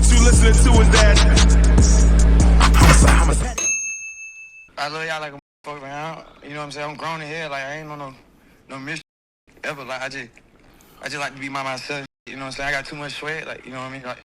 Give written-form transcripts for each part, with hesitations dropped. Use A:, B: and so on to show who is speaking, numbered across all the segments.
A: what you listening to is that.
B: I love y'all like a motherfucker, man. You know what I'm saying? I'm grown in here. Like, I ain't on no mission ever. Like, I just like to be by myself. You know what I'm saying? I got too much sweat. Like, you know what I mean? Like,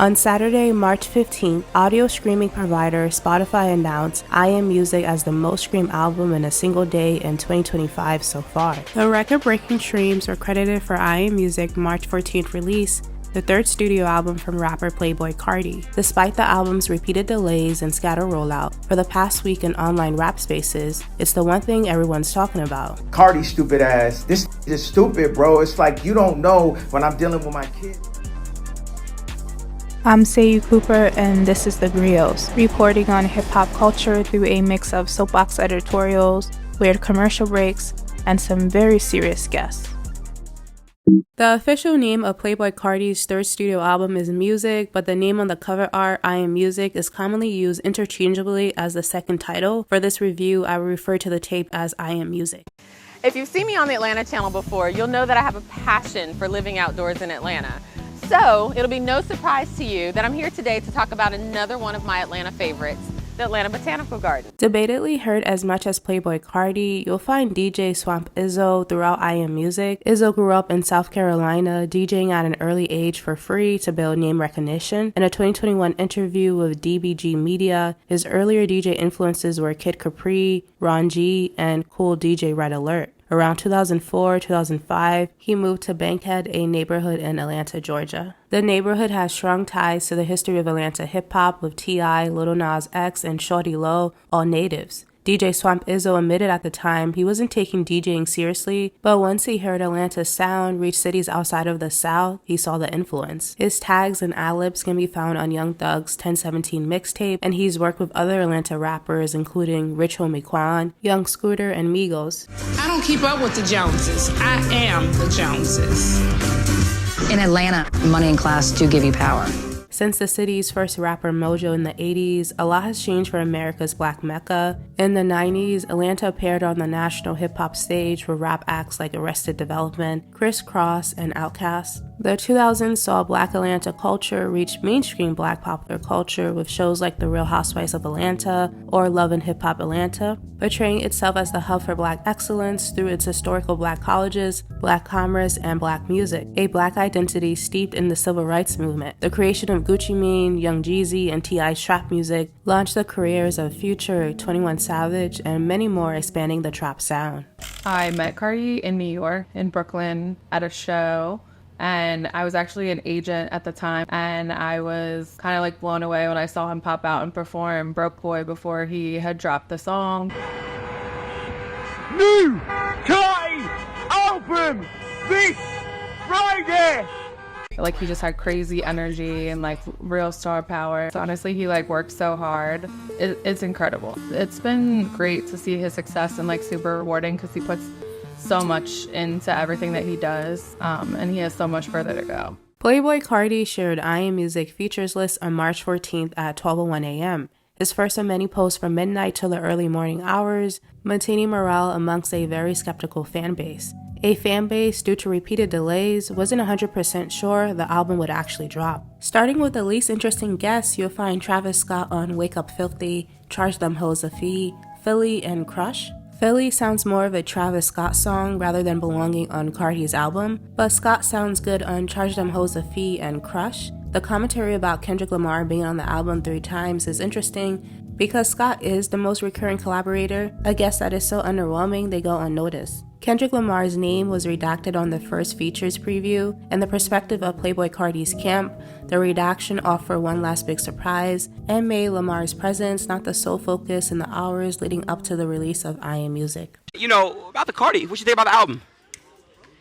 C: on Saturday, March 15th, audio streaming provider Spotify announced I Am Music as the most streamed album in a single day in 2025 so far. The record-breaking streams were credited for I Am Music March 14th release, the third studio album from rapper playboi Carti. Despite the album's repeated delays and scatter rollout for the past week in online rap spaces, it's the one thing everyone's talking about.
D: Carti stupid ass. This is stupid, bro. It's like you don't know when I'm dealing with my kids.
E: I'm Sayou Cooper, and this is The Griots, reporting on hip-hop culture through a mix of soapbox editorials, weird commercial breaks, and some very serious guests. The official name of playboi Carti's third studio album is Music, but the name on the cover art, I Am Music, is commonly used interchangeably as the second title. For this review, I will refer to the tape as I Am Music.
F: If you've seen me on the Atlanta channel before, you'll know that I have a passion for living outdoors in Atlanta. So it'll be no surprise to you that I'm here today to talk about another one of my Atlanta favorites, the Atlanta Botanical Garden.
C: Debatedly heard as much as playboi Carti, you'll find DJ Swamp Izzo throughout I Am Music. Izzo grew up in South Carolina, DJing at an early age for free to build name recognition. In a 2021 interview with DBG Media, his earlier DJ influences were Kid Capri, Ron G, and Cool DJ Red Alert. Around 2004-2005, he moved to Bankhead, a neighborhood in Atlanta, Georgia. The neighborhood has strong ties to the history of Atlanta hip-hop with T.I., Lil Nas X, and Shorty Low, all natives. DJ Swamp Izzo admitted at the time he wasn't taking DJing seriously, but once he heard Atlanta's sound reach cities outside of the South, he saw the influence. His tags and ad-libs can be found on Young Thug's 1017 mixtape, and he's worked with other Atlanta rappers including Rich Homie Quan, Young Scooter, and Migos.
G: I don't keep up with the Joneses. I am the Joneses.
H: In Atlanta, money and class do give you power.
C: Since the city's first rapper mojo in the 80s, a lot has changed for America's Black Mecca. In the 90s, Atlanta appeared on the national hip-hop stage with rap acts like Arrested Development, Criss Cross, and Outkast. The 2000s saw Black Atlanta culture reach mainstream Black popular culture with shows like The Real Housewives of Atlanta or Love and Hip Hop Atlanta, portraying itself as the hub for Black excellence through its historical Black colleges, Black commerce, and Black music, a Black identity steeped in the civil rights movement. The creation of Gucci Mane, Young Jeezy, and T.I.'s trap music launched the careers of Future, 21 Savage, and many more, expanding the trap sound.
I: I met Carti in New York, in Brooklyn, at a show. And I was actually an agent at the time, and I was kind of like blown away when I saw him pop out and perform Broke Boy before he had dropped the song.
A: New Carti album this Friday!
I: Like, he just had crazy energy and like real star power. So honestly, he like worked so hard. It's incredible. It's been great to see his success and like super rewarding because he puts so much into everything that he does, and he has so much further to go.
C: playboi Carti shared I Am Music features list on March 14th at 12:01 a.m. His first of many posts from midnight till the early morning hours, maintaining morale amongst a very skeptical fan base. A fan base, due to repeated delays, wasn't 100% sure the album would actually drop. Starting with the least interesting guests, you'll find Travis Scott on Wake Up Filthy, Charge Them Hoes a Fee, Philly, and Crush. Philly sounds more of a Travis Scott song rather than belonging on Carti's album, but Scott sounds good on Charge Them Hoes a Fee and Crush. The commentary about Kendrick Lamar being on the album 3 times is interesting because Scott is the most recurring collaborator, a guest that is so underwhelming they go unnoticed. Kendrick Lamar's name was redacted on the first features preview, and the perspective of playboi Carti's camp, the redaction offered one last big surprise and made Lamar's presence not the sole focus in the hours leading up to the release of I Am Music.
J: You know, about the Carti, what you think about the album?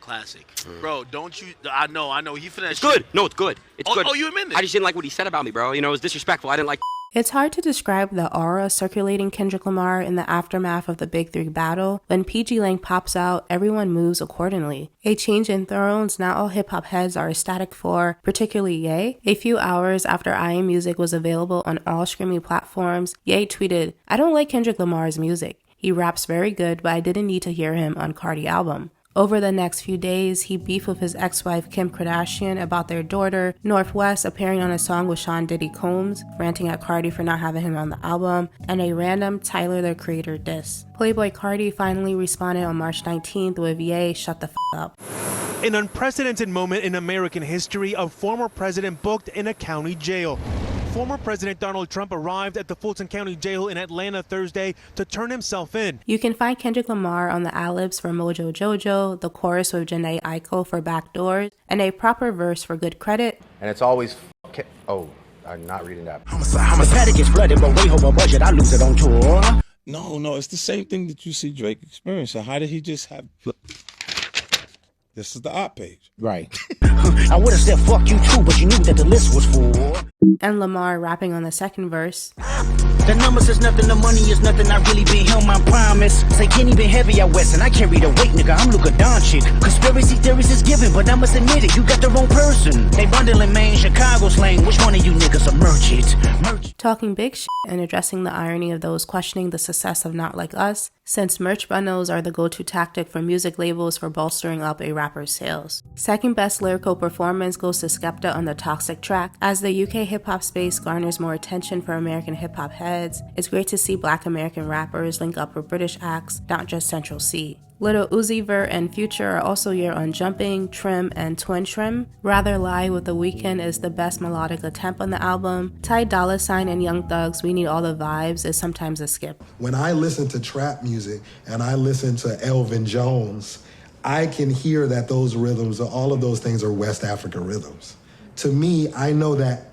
K: Classic. Bro, don't you... I know, he finessed...
J: It's good. No, it's good. It's good.
K: Oh, you admit it?
J: I just didn't like what he said about me, bro. You know, it was disrespectful. I didn't like...
C: It's hard to describe the aura circulating Kendrick Lamar in the aftermath of the Big Three battle. When PG Lang pops out, everyone moves accordingly. A change in thrones not all hip-hop heads are ecstatic for, particularly Ye. A few hours after I Am Music was available on all streaming platforms, Ye tweeted, "I don't like Kendrick Lamar's music. He raps very good, but I didn't need to hear him on Carti album." Over the next few days, he beefed with his ex-wife Kim Kardashian about their daughter, Northwest appearing on a song with Sean Diddy Combs, ranting at Carti for not having him on the album, and a random Tyler the Creator diss. Playboi Carti finally responded on March 19th with "Yay, shut the f*** up."
L: An unprecedented moment in American history, a former president booked in a county jail. Former President Donald Trump arrived at the Fulton County Jail in Atlanta Thursday to turn himself in.
C: You can find Kendrick Lamar on the ad-libs for Mojo Jojo, the chorus with Janae Aiko for Backdoors, and a proper verse for Good Credit.
D: And it's always oh, I'm not reading that.
M: Homicide gets flooded, but way over budget, I lose it on tour. No, it's the same thing that you see Drake experience. So how did he just have... This is the op page.
D: Right.
M: I would have said fuck you too, but you knew that the list was for.
C: And Lamar rapping on the second verse.
M: The numbers is nothing, the money is nothing. I really been held my promise. Say Kenny been heavy out west, and I carry the weight, nigga. I'm Luka Doncic. Conspiracy theories is given, but I must admit it, you got the wrong person. They bundling Maine, Chicago slang. Which one of you niggas a merchant?
C: Talking big shit and addressing the irony of those questioning the success of Not Like Us, since merch bundles are the go-to tactic for music labels for bolstering up a rapper's sales. Second best lyrical performance goes to Skepta on the Toxic track. As the UK hip-hop space garners more attention for American hip-hop heads, it's great to see Black American rappers link up with British acts, not just Central C. Lil Uzi Vert and Future are also here on Jumping, Trim, and Twin Trim. Rather Lie with The Weeknd is the best melodic attempt on the album. Ty Dolla $ign and Young Thug's We Need All the Vibes is sometimes a skip.
N: When I listen to trap music and I listen to Elvin Jones, I can hear that those rhythms, all of those things are West African rhythms. To me, I know that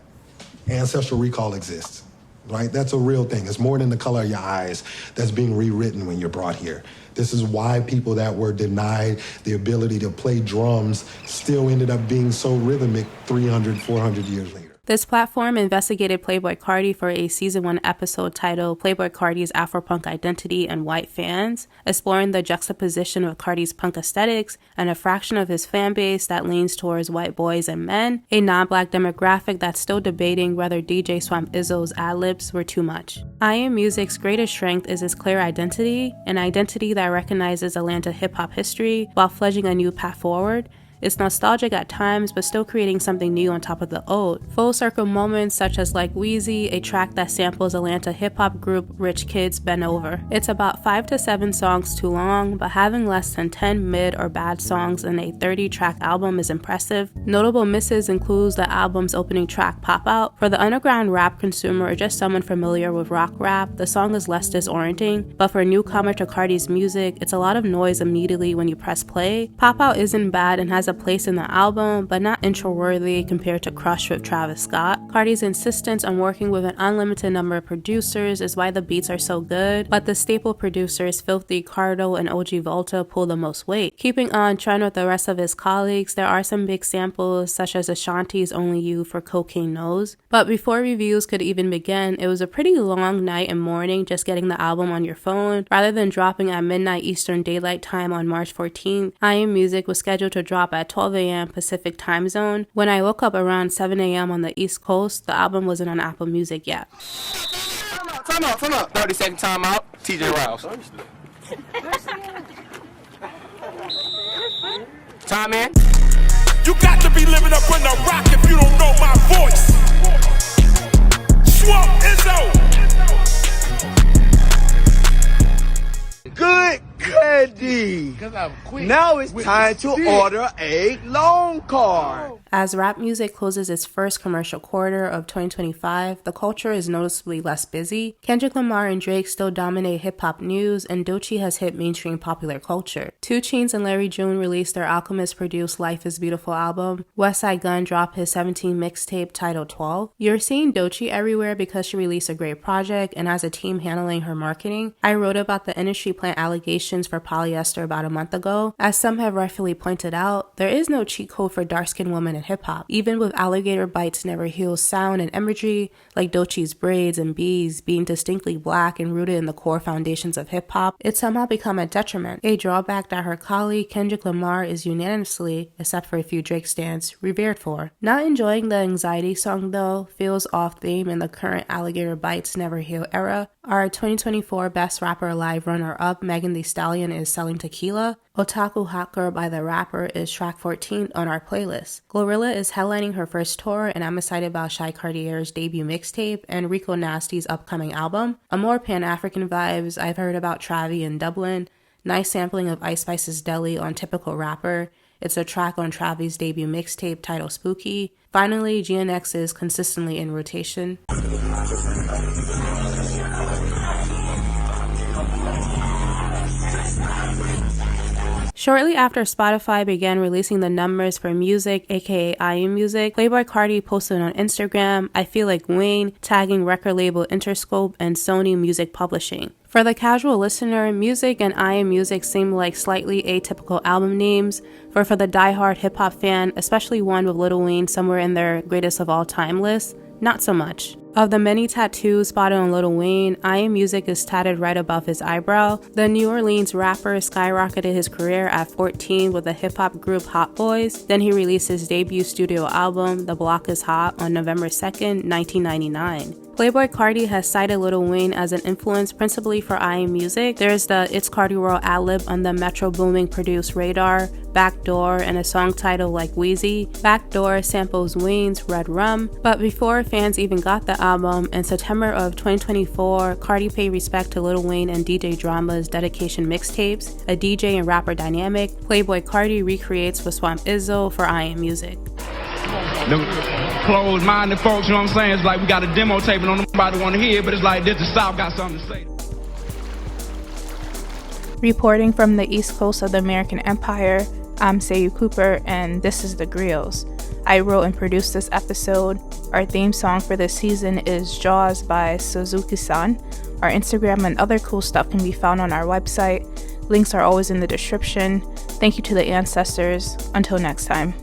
N: ancestral recall exists, right? That's a real thing. It's more than the color of your eyes that's being rewritten when you're brought here. This is why people that were denied the ability to play drums still ended up being so rhythmic 300, 400 years later.
C: This platform investigated Playboi Carti for a Season 1 episode titled Playboi Carti's Afro-Punk Identity and White Fans, exploring the juxtaposition of Carti's punk aesthetics and a fraction of his fan base that leans towards white boys and men, a non-black demographic that's still debating whether DJ Swamp Izzo's ad-libs were too much. I Am Music's greatest strength is its clear identity, an identity that recognizes Atlanta hip-hop history while fledging a new path forward. It's nostalgic at times, but still creating something new on top of the old. Full circle moments such as Like Wheezy, a track that samples Atlanta hip-hop group Rich Kids Bend Over. It's about 5 to 7 songs too long, but having less than 10 mid or bad songs in a 30-track album is impressive. Notable misses includes the album's opening track, Pop Out. For the underground rap consumer or just someone familiar with rock rap, the song is less disorienting, but for a newcomer to Carti's music, it's a lot of noise immediately when you press play. Pop Out isn't bad and has a place in the album, but not intro-worthy compared to Crush with Travis Scott. Carti's insistence on working with an unlimited number of producers is why the beats are so good, but the staple producers Filthy, Cardo, and OG Volta pull the most weight. Keeping on trend with the rest of his colleagues, there are some big samples such as Ashanti's Only You for Cocaine Nose. But before reviews could even begin, it was a pretty long night and morning just getting the album on your phone. Rather than dropping at midnight Eastern Daylight Time on March 14th, I Am Music was scheduled to drop at 12 a.m. Pacific time zone. When I woke up around 7 a.m. on the East Coast, the album wasn't on Apple Music yet.
J: Time out. 30-second time out. TJ Rouse. Time in.
A: You got to be living up in the rock if you don't know my voice. Swamp Izzo. Good candy. Now it's time to order a long card.
C: As rap music closes its first commercial quarter of 2025, the culture is noticeably less busy. Kendrick Lamar and Drake still dominate hip-hop news, and Doechii has hit mainstream popular culture. 2 Chainz and Larry June released their Alchemist-produced Life is Beautiful album. Westside Gunn dropped his 17 mixtape titled 12. You're seeing Doechii everywhere because she released a great project and has a team handling her marketing. I wrote about the industry plant allegations for polyester about a month ago. As some have rightfully pointed out, there is no cheat code for dark-skinned women in hip-hop. Even with Alligator Bites Never Heal sound and imagery, like Doechii's braids and bees being distinctly black and rooted in the core foundations of hip-hop, it's somehow become a detriment, a drawback that her colleague Kendrick Lamar is unanimously, except for a few Drake stans, revered for. Not enjoying the Anxiety song though, feels off-theme in the current Alligator Bites Never Heal era. Our 2024 Best Rapper Alive runner-up Megan Thee Stallion is Selling Tequila. Otaku Hot Girl by the rapper is track 14 on our playlist. Glorilla is headlining her first tour, and I'm excited about Shy Cartier's debut mixtape and Rico Nasty's upcoming album. A more Pan-African vibes, I've heard about Travi in Dublin. Nice sampling of Ice Spice's Deli on Typical Rapper. It's a track on Travi's debut mixtape titled Spooky. Finally, GNX is consistently in rotation. Shortly after Spotify began releasing the numbers for music, aka iMusic, Playboi Carti posted on Instagram, "I feel like Wayne," tagging record label Interscope and Sony Music Publishing. For the casual listener, music and iMusic seem like slightly atypical album names, but for the diehard hip-hop fan, especially one with Lil Wayne somewhere in their greatest of all time list, not so much. Of the many tattoos spotted on Lil Wayne, iMusic is tatted right above his eyebrow. The New Orleans rapper skyrocketed his career at 14 with the hip-hop group Hot Boys. Then he released his debut studio album, The Block is Hot, on November 2nd, 1999. Playboi Carti has cited Lil Wayne as an influence principally for iMusic. There's the It's Carti World ad-lib on the Metro Booming produced Radar, Backdoor, and a song titled Like Wheezy. Backdoor samples Wayne's Red Rum, but before fans even got the album, in September of 2024, Carti paid respect to Lil Wayne and DJ Drama's Dedication mixtapes, a DJ and rapper dynamic Playboi Carti recreates with Swamp Izzo for iMusic.
O: Them closed-minded folks, you know what I'm saying? It's like we got a demo tape and nobody want to hear it, but it's like this, the South got something to say.
E: Reporting from the east coast of the American Empire, I'm Sayou Cooper, and this is The Griots. I wrote and produced this episode. Our theme song for this season is Jaws by Suzuki-san. Our Instagram and other cool stuff can be found on our website. Links are always in the description. Thank you to the ancestors. Until next time.